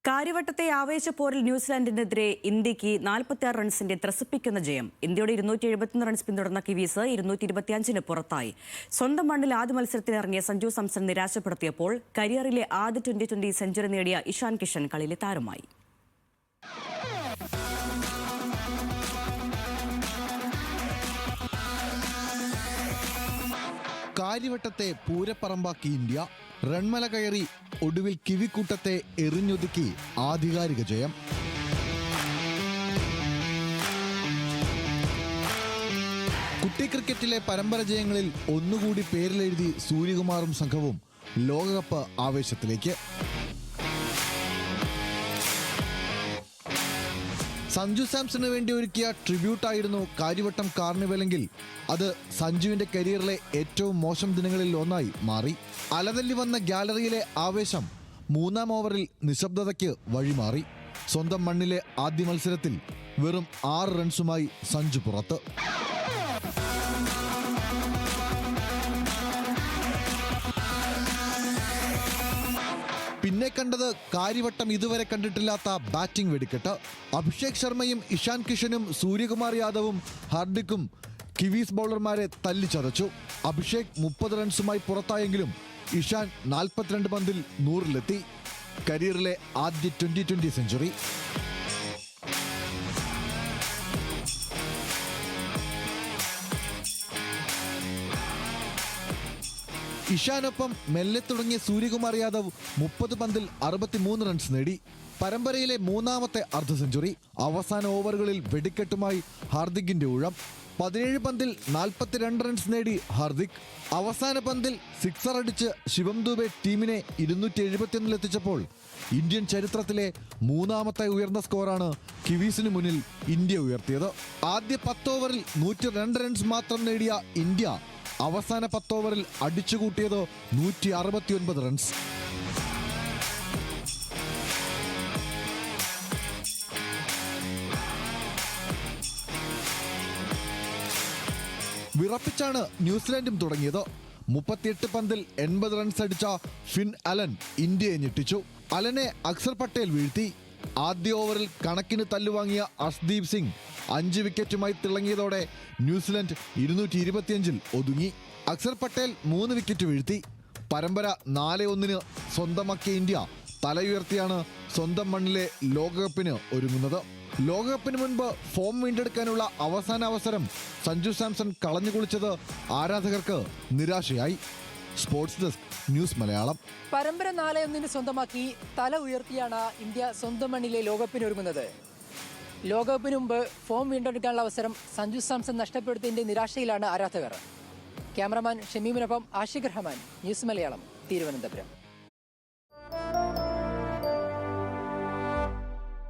കാര്യവട്ടത്തെ ആവേശപ്പോരിൽ ന്യൂസിലാൻഡിനെതിരെ ഇന്ത്യക്ക് 46 റൺസിന്റെ ത്രസിപ്പിക്കുന്ന ജയം. ഇന്ത്യയുടെ 271 റൺസ് പിന്തുടർന്ന കിവീസ് 225-ന് പുറത്തായി. സ്വന്തം മണ്ണിൽ ആദ്യ മത്സരത്തിനിറങ്ങിയ സഞ്ജു സാംസൺ നിരാശപ്പെടുത്തിയപ്പോൾ കരിയറിലെ ആദ്യ ട്വന്റി സെഞ്ചുറി നേടിയ ഇഷാൻ കിഷൻ കളിയിലെ താരമായി. കാര്യവട്ടത്തെ പൂരപ്പറമ്പാക്കി ഇന്ത്യ റൺമല കയറി ഒടുവിൽ കിവിക്കൂട്ടത്തെ എറിഞ്ഞൊതുക്കി ആധികാരിക ജയം. കുട്ടി ക്രിക്കറ്റിലെ പരമ്പര ജയങ്ങളിൽ ഒന്നുകൂടി പേരിലെഴുതി സൂര്യകുമാറും സംഘവും ലോകകപ്പ് ആവേശത്തിലേക്ക്. സഞ്ജു സാംസണിന് വേണ്ടി ഒരുക്കിയ ട്രിബ്യൂട്ടായിരുന്നു കാര്യവട്ടം കാർണിവലെങ്കിൽ അത് സഞ്ജുവിന്റെ കരിയറിലെ ഏറ്റവും മോശം ദിനങ്ങളിൽ ഒന്നായി മാറി. അലതല്ലി വന്ന ഗാലറിയിലെ ആവേശം മൂന്നാം ഓവറിൽ നിശബ്ദതയ്ക്ക് വഴിമാറി. സ്വന്തം മണ്ണിലെ ആദ്യ മത്സരത്തിൽ വെറും 6 റൺസുമായി സഞ്ജു പുറത്ത്. പിന്നെ കണ്ടത് കാര്യവട്ടം ഇതുവരെ കണ്ടിട്ടില്ലാത്ത ബാറ്റിംഗ് വെടിക്കെട്ട്. അഭിഷേക് ശർമ്മയും ഇഷാൻ കിഷനും സൂര്യകുമാർ യാദവും ഹാർദിക്കും കിവീസ് ബൗളർമാരെ തല്ലിച്ചതച്ചു. അഭിഷേക് 30 റൺസുമായി പുറത്തായെങ്കിലും ഇഷാൻ 42 പന്തിൽ 100-ലെത്തി. കരിയറിലെ ആദ്യ 20 സെഞ്ചുറി. ഇഷാനൊപ്പം മെല്ലെ തുടങ്ങിയ സൂര്യകുമാർ യാദവ് 30 പന്തിൽ 63 റൺസ് നേടി. പരമ്പരയിലെ മൂന്നാമത്തെ അർദ്ധ സെഞ്ചുറി. അവസാന ഓവറുകളിൽ വെടിക്കെട്ടുമായി ഹാർദിക്കിന്റെ ഊഴം. 17 പന്തിൽ 42 റൺസ് നേടി ഹാർദിക്. അവസാന പന്തിൽ സിക്സർ അടിച്ച് ശിവം ദുബെ ടീമിനെ 271-ലെത്തിച്ചപ്പോൾ ഇന്ത്യൻ ചരിത്രത്തിലെ മൂന്നാമത്തെ ഉയർന്ന സ്കോറാണ് കിവീസിന് മുന്നിൽ ഇന്ത്യ ഉയർത്തിയത്. ആദ്യ 10 ഓവറിൽ 102 റൺസ് മാത്രം നേടിയ ഇന്ത്യ അവസാന 10 ഓവറിൽ അടിച്ചുകൂട്ടിയത് 169 റൺസ്. വിറപ്പിച്ചാണ് ന്യൂസിലാൻഡും തുടങ്ങിയത്. 38 പന്തിൽ 80 റൺസ് അടിച്ച ഫിൻ അലൻ ഇന്ത്യയെ ഞെട്ടിച്ചു. അലനെ അക്സർ പട്ടേൽ വീഴ്ത്തി. ആദ്യ ഓവറിൽ കണക്കിന് തല്ലുവാങ്ങിയ അർഷ്ദീപ് സിംഗ് 5 വിക്കറ്റുമായി തിളങ്ങിയതോടെ ന്യൂസിലൻഡ് 225-ൽ ഒതുങ്ങി. അക്സർ പട്ടേൽ 3 വിക്കറ്റ് വീഴ്ത്തി. പരമ്പര 4-1 സ്വന്തമാക്കിയ ഇന്ത്യ തലയുയർത്തിയാണ് സ്വന്തം മണ്ണിലെ ലോകകപ്പിന് ഒരുങ്ങുന്നത്. ലോകകപ്പിന് മുൻപ് ഫോം വീണ്ടെടുക്കാനുള്ള അവസാന അവസരം സഞ്ജു സാംസൺ കളഞ്ഞുകുളിച്ചത് ആരാധകർക്ക് നിരാശയായി. Sports desk, news Malayalam. പരമ്പര 4-1 സ്വന്തമാക്കി തല ഉയർത്തിയാണ് ഇന്ത്യ സ്വന്തം മണ്ണിലെ ലോകകപ്പിനൊരുങ്ങുന്നത്. ലോകകപ്പിന് മുമ്പ് ഫോം വീണ്ടെടുക്കാനുള്ള അവസരം സഞ്ജു സാംസൺ നഷ്ടപ്പെടുത്തിയതിന്റെ നിരാശയിലാണ് ആരാധകർ. ക്യാമറമാൻ ഷമീമിനൊപ്പം ആഷിഖ് റഹ്മാൻ, ന്യൂസ് മലയാളം, തിരുവനന്തപുരം.